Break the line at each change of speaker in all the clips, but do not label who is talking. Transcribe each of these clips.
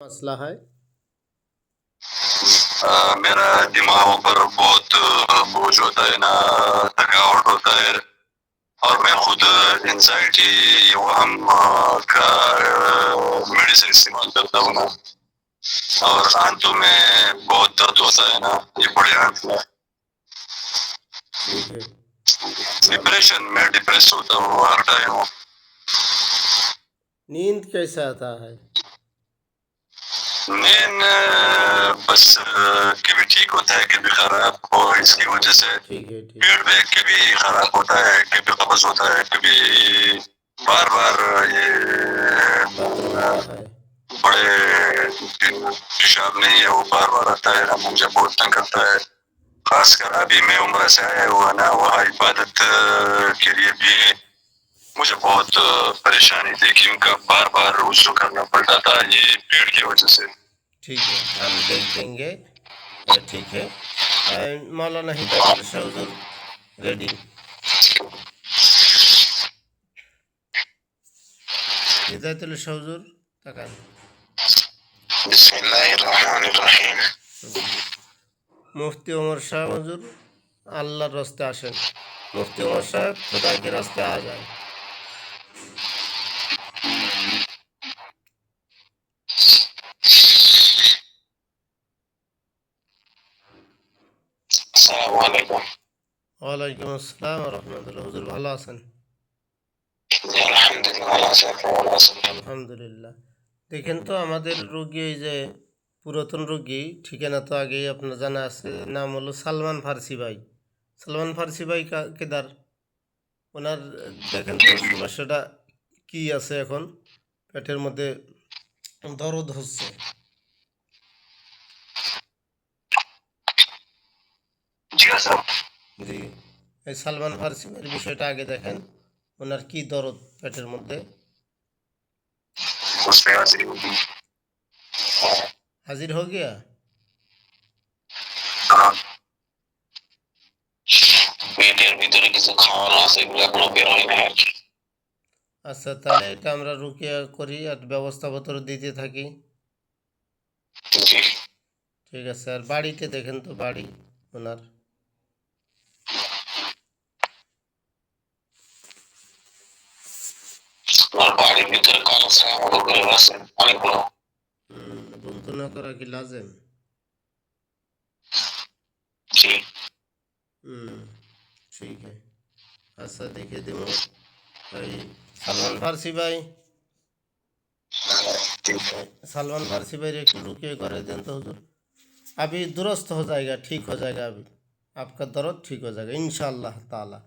मसला है।
मेरा दिमाग पर बहुत बोझ होता है ना, थकावट होता है। और मैं खुद एंजाइटी वहम का मेडिसिन इस्तेमाल करता हूँ ना, और आंतों में बहुत दर्द होता है ना, ये बड़े आंत
ठीक है।
डिप्रेशन में डिप्रेस होता हूँ हर टाइम।
नींद कैसा आता है?
नींद बस कभी ठीक होता है, कभी खराब हो। इसकी वजह से
ठीक है, ठीक
फीडबैक कभी खराब होता है, कभी कब्ज होता है, कभी बार बार ये
बाथरूम आता है।
बड़े पेशाब नहीं है, वो बार बार आता है ना, मुझे बहुत तंग करता है। खासकर अभी मैं उम्र से आया हुआ ना, वहाँ इबादत के लिए भी मुझे बहुत परेशानी थी, क्योंकि बार बार रुजू करना पड़ता था ये पेड़ की वजह से।
ठीक है, हम देख देंगे। ठीक है। मौलाना हिदायतुल शाह हुजूर रेडी। हिदायतुल शाह हुजूर তাকান।
बिस्मिल्लाहिर्रहमानिर्रहीम।
मुफ्ती उमर शाह हुजूर আল্লাহর রাস্তায় আসেন। মুফতি উমর সাহেব खुदा के रास्ते आ जाए।
আসসালামু আলাইকুম।
ওয়ালাইকুম আসসালাম ওয়া রাহমাতুল্লাহ। হুজুর ভালো আছেন?
জি আলহামদুলিল্লাহ, ভালো আছি। আপনি ভালো আছেন?
আলহামদুলিল্লাহ। দেখেন তো আমাদের রোগী, এই যে পুরাতন রোগী, ঠিকানা তো আগেই আপনার জানা আছে, নাম হলো সালমান ফার্সি ভাই। সালমান ফার্সি ভাই কেদার ওনার দেখেন তো সমস্যাটা কি আছে এখন। পেটের মধ্যে দরদ হচ্ছে।
জি স্যার।
জি, এই সালমান ফার্সি ভাইয়ের বিষয়টা আগে দেখেন, ওনার কি দরদ পেটের মধ্যে।
उसमें हाजिर होगी।
হাজির হো গিয়া?
हाँ, পেটের ভিতরে কিছু খাওয়ানো আছে, এগুলো এখনো বের হয় না আর কি।
আচ্ছা, তাহলে এটা আমরা রুকিয়া করি আর ব্যবস্থাপত্র দিতে থাকি।
জি।
ঠিক আছে, আর বাড়িতে দেখেন তো বাড়ি ওনার।
আমার বাড়ির ভিতরে কালো ছায়ামণ্ডল আছে অনেকগুলো।
বন্ধ না করা কি লাজেম?
জি।
হুম, ঠিক है। আচ্ছা, দেখে দেব। ওই সালমান ফার্সি ভাই,
জি।
सलमान फारसी भाई एक रुकिए कर दें तो हुजूर। अभी दुरुस्त हो जाएगा, ठीक हो जाएगा। अभी आपका दर्द ठीक हो जाएगा इंशाअल्लाह ताला।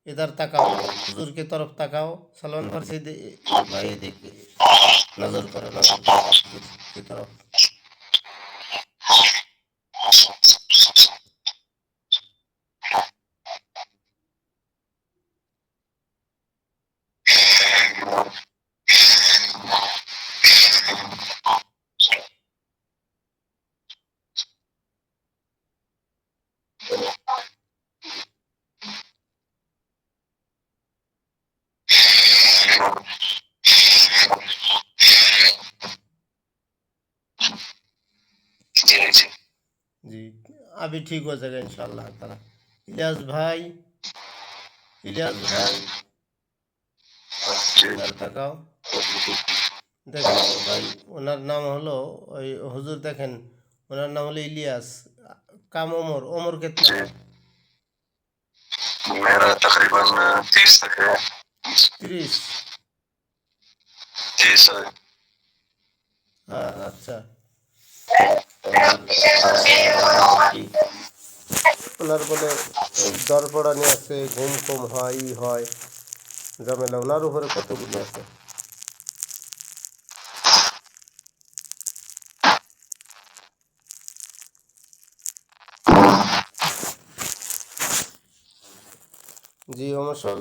इधर तकाओ, हुजूर की तरफ तकाओ। सलमान फारसी भाई देखिए, नजर करो, नजर करो हुजूर की तरफ।
জি জি।
जी, अभी ठीक हो जाएगा इंशाअल्लाह ताला। इलियास भाई, इलियास भाई इधर तकाओ। দেখেন তো ভাই, ওনার নাম হলো, ওই হুজুর দেখেন, ওনার নাম হলো ইলিয়াস। কাম ওমর, ওমর कितना है?
मेरा तकरीबन 30 तक है।
30।
जी सर।
আচ্ছা। কি ওনার বলে দরপড়ানি আছে, ঘুম কম হয়, ই হয়, ঝামেলা ওনার উপরে কতগুলো আছে। জি ওমর সাহেব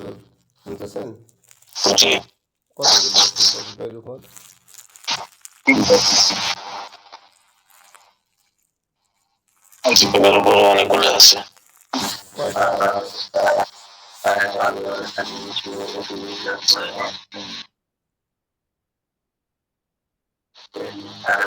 শুনতেছেন?
জি।
কতগুলো আছে শরীরের উপর?
জীবনের উপর অনেকগুলো আছে।
কয়টা?
है